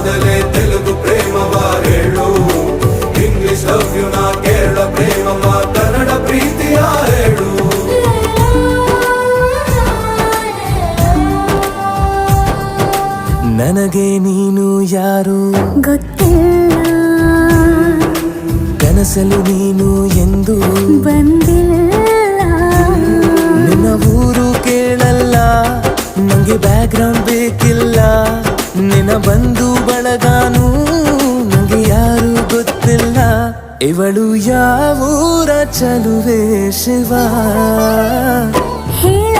ಮೊದಲೇ ತೆಲುಗು ಪ್ರೇಮವ ಹೇಳು, English love you ನಾ ಕೇರಳ ಪ್ರೇಮವ ಕನ್ನಡ ಪ್ರೀತಿಯ ಹೇಳು. ನನಗೆ ನೀನು ಯಾರು ಗೊತ್ತಿಲ್ಲ, ಕನಸಲು ನೀನು ಎಂದು ಬಂದಿಲ್ಲ. ನಿನ್ನ ಊರು ಕೇಳಲ್ಲ, ನಂಗೆ ಬ್ಯಾಕ್ ಗ್ರೌಂಡ್ ಬೇಕಿಲ್ಲ. ನಿನ್ನ ಬಂಧು ಬಳಗಾನು ನಂಗೆ ಯಾರು ಗೊತ್ತಿಲ್ಲ. ಇವಳು ಯಾವೂರ ಚಲುವೆ ಶಿವ ಹೇಳ